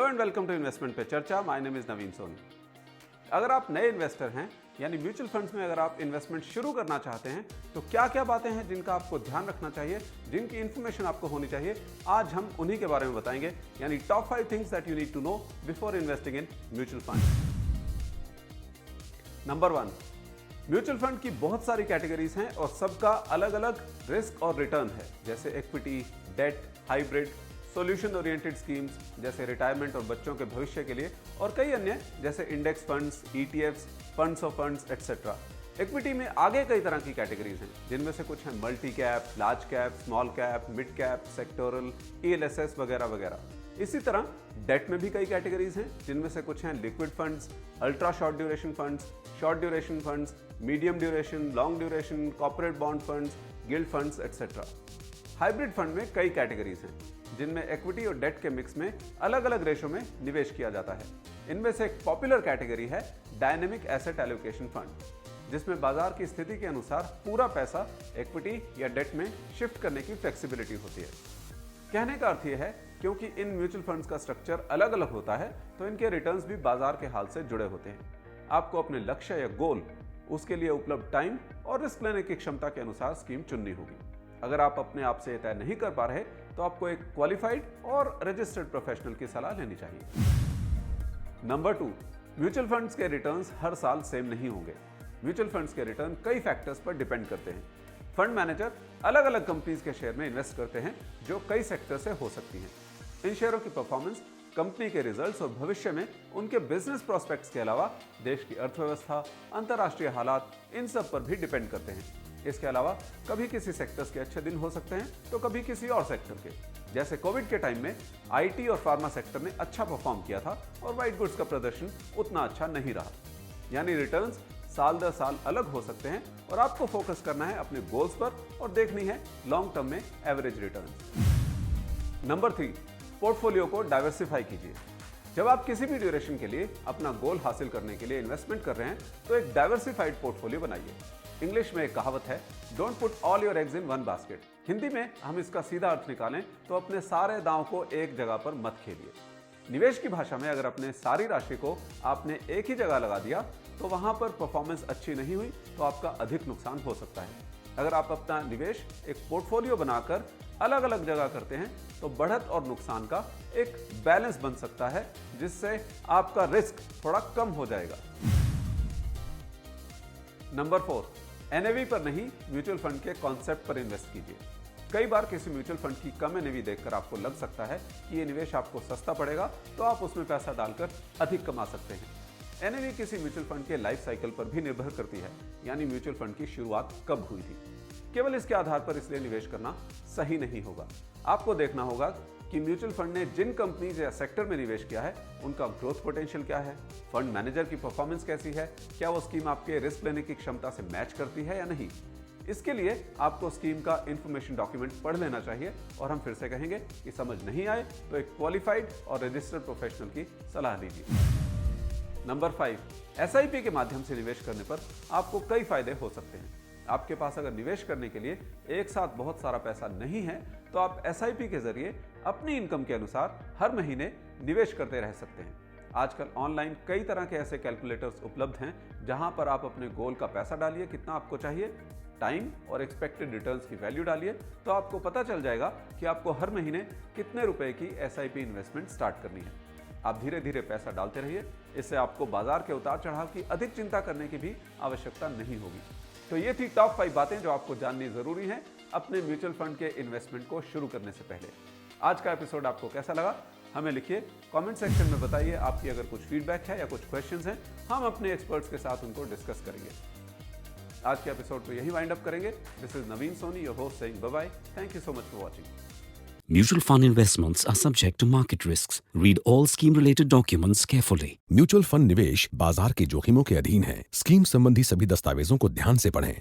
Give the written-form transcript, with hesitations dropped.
And welcome to investment पे चर्चा। My name is Naveen Soni. अगर आप नए इन्वेस्टर हैं यानी म्यूचुअल फंड्स में अगर आप इन्वेस्टमेंट शुरू करना चाहते हैं तो क्या क्या बातें हैं जिनका आपको ध्यान रखना चाहिए, जिनकी इन्फॉर्मेशन आपको होनी चाहिए, आज हम उन्हीं के बारे में बताएंगे। यानी top 5 things that you need to know before investing in mutual fund. Number 1, mutual fund की बहुत सारी कैटेगरीज हैं और सबका अलग अलग रिस्क और रिटर्न है, जैसे equity, debt, hybrid, solution oriented schemes जैसे रिटायरमेंट और बच्चों के भविष्य के लिए, और कई अन्य जैसे index funds, ETFs, funds of funds etcetera. Equity में आगे कई तरह की कैटेगरीज हैं, जिनमें से कुछ हैं multi cap, large cap, small cap, mid cap, sectoral, ELSS वगैरह वगैरह। इसी तरह डेट में भी कई कैटेगरीज हैं, जिनमें से कुछ हैं liquid funds, ultra short duration funds, short duration funds, medium duration, long duration, corporate bond funds, guild funds etcetera. Hybrid fund में कई कैटेगरीज हैं, जिनमें इक्विटी और डेट के मिक्स में अलग अलग रेशो में निवेश किया जाता है। इनमें से एक पॉपुलर कैटेगरी है डायनेमिक एसेट एलोकेशन फंड, जिसमें बाजार की स्थिति के अनुसार पूरा पैसा इक्विटी या डेट में शिफ्ट करने की फ्लेक्सिबिलिटी होती है। कहने का अर्थ यह है क्योंकि इन म्यूचुअल फंड्स का स्ट्रक्चर अलग अलग होता है तो इनके रिटर्न्स भी बाजार के हाल से जुड़े होते हैं। आपको अपने लक्ष्य या गोल, उसके लिए उपलब्ध टाइम और रिस्क लेने की क्षमता के अनुसार स्कीम चुननी होगी। अगर आप अपने आप से तय नहीं कर पा रहे तो आपको एक क्वालिफाइड और रजिस्टर्ड प्रोफेशनल की सलाह लेनी चाहिए। नंबर 2, म्यूचुअल फंड्स के रिटर्न्स हर साल सेम नहीं होंगे। म्यूचुअल फंड्स के रिटर्न कई फैक्टर्स पर डिपेंड करते हैं। फंड मैनेजर अलग अलग कंपनीज के शेयर में इन्वेस्ट करते हैं जो कई सेक्टर से हो सकती हैं। इन शेयरों की परफॉर्मेंस कंपनी के रिजल्ट्स और भविष्य में उनके बिजनेस प्रोस्पेक्ट्स के अलावा देश की अर्थव्यवस्था, अंतर्राष्ट्रीय हालात, इन सब पर भी डिपेंड करते हैं। इसके अलावा कभी किसी सेक्टर्स के अच्छे दिन हो सकते हैं तो कभी किसी और सेक्टर के। जैसे कोविड के टाइम में आईटी और फार्मा सेक्टर ने अच्छा परफॉर्म किया था और व्हाइट गुड्स का प्रदर्शन उतना अच्छा नहीं रहा। यानी रिटर्न्स साल दर साल अलग हो सकते हैं और आपको फोकस करना है अपने गोल्स पर और देखनी है लॉन्ग टर्म में एवरेज रिटर्न्स। नंबर 3, पोर्टफोलियो को डाइवर्सिफाई कीजिए। जब आप किसी भी ड्यूरेशन के लिए अपना गोल हासिल करने के लिए इन्वेस्टमेंट कर रहे हैं तो एक डाइवर्सिफाइड पोर्टफोलियो बनाइए। इंग्लिश में एक कहावत है, don't put all your eggs in one basket. Hindi में हम इसका सीधा अर्थ निकालें तो अपने सारे दांव को एक जगह पर मत खेलिए। निवेश की भाषा में अगर अपने सारी राशि को आपने एक ही जगह लगा दिया तो वहां पर परफॉर्मेंस अच्छी नहीं हुई तो आपका अधिक नुकसान हो सकता है। अगर आप अपना निवेश एक पोर्टफोलियो बनाकर अलग अलग जगह करते हैं तो बढ़त और नुकसान का एक बैलेंस बन सकता है, जिससे आपका रिस्क थोड़ा कम हो जाएगा। नंबर 4, एनएवी पर नहीं, म्यूचुअल फंड के कॉन्सेप्ट पर इन्वेस्ट कीजिए। कई बार किसी म्यूचुअल फंड की कम एनएवी देखकर आपको लग सकता है कि ये निवेश आपको सस्ता पड़ेगा तो आप उसमें पैसा डालकर अधिक कमा सकते हैं। एनएवी किसी म्यूचुअल फंड के लाइफ साइकिल पर भी निर्भर करती है, यानी म्यूचुअल फंड की शुरुआत कब हुई थी। केवल इसके आधार पर इसलिए निवेश करना सही नहीं होगा। आपको देखना होगा कि म्यूचुअल फंड ने जिन कंपनीज या सेक्टर में निवेश किया है उनका ग्रोथ पोटेंशियल क्या है, फंड मैनेजर की परफॉर्मेंस कैसी है, क्या वो स्कीम आपके रिस्क लेने की क्षमता से मैच करती है या नहीं। इसके लिए आपको स्कीम का इंफॉर्मेशन डॉक्यूमेंट पढ़ लेना चाहिए और हम फिर से कहेंगे कि समझ नहीं आए तो एक क्वालिफाइड और रजिस्टर्ड प्रोफेशनल की सलाह लीजिए। नंबर 5, एसआईपी के माध्यम से निवेश करने पर आपको कई फायदे हो सकते हैं। आपके पास अगर निवेश करने के लिए एक साथ बहुत सारा पैसा नहीं है तो आप एसआईपी के जरिए अपनी इनकम के अनुसार हर महीने निवेश करते रह सकते हैं। आजकल ऑनलाइन कई तरह के ऐसे कैलकुलेटर्स उपलब्ध हैं जहां पर आप अपने गोल का पैसा डालिए, कितना आपको चाहिए, टाइम और एक्सपेक्टेड रिटर्न्स की वैल्यू डालिए, तो आपको पता चल जाएगा कि आपको हर महीने कितने रुपए की एसआईपी इन्वेस्टमेंट स्टार्ट करनी है। आप धीरे धीरे पैसा डालते रहिए, इससे आपको बाजार के उतार चढ़ाव की अधिक चिंता करने की भी आवश्यकता नहीं होगी। तो ये थी टॉप 5 बातें जो आपको जाननी जरूरी हैं अपने म्यूचुअल फंड के इन्वेस्टमेंट को शुरू करने से पहले। आज का एपिसोड आपको कैसा लगा हमें लिखिए, कमेंट सेक्शन में बताइए। आपकी अगर कुछ फीडबैक है या कुछ क्वेश्चंस हैं, हम अपने एक्सपर्ट्स के साथ उनको डिस्कस करेंगे। आज के एपिसोड को यही वाइंड अप करेंगे। This is Naveen Soni, your host, saying bye bye. Thank you so much for watching. Mutual fund investments are subject to market risks. Read all scheme-related documents carefully. Mutual fund निवेश बाजार के जोखिमों के अधीन है। स्कीम संबंधी सभी दस्तावेजों को ध्यान से पढ़ें।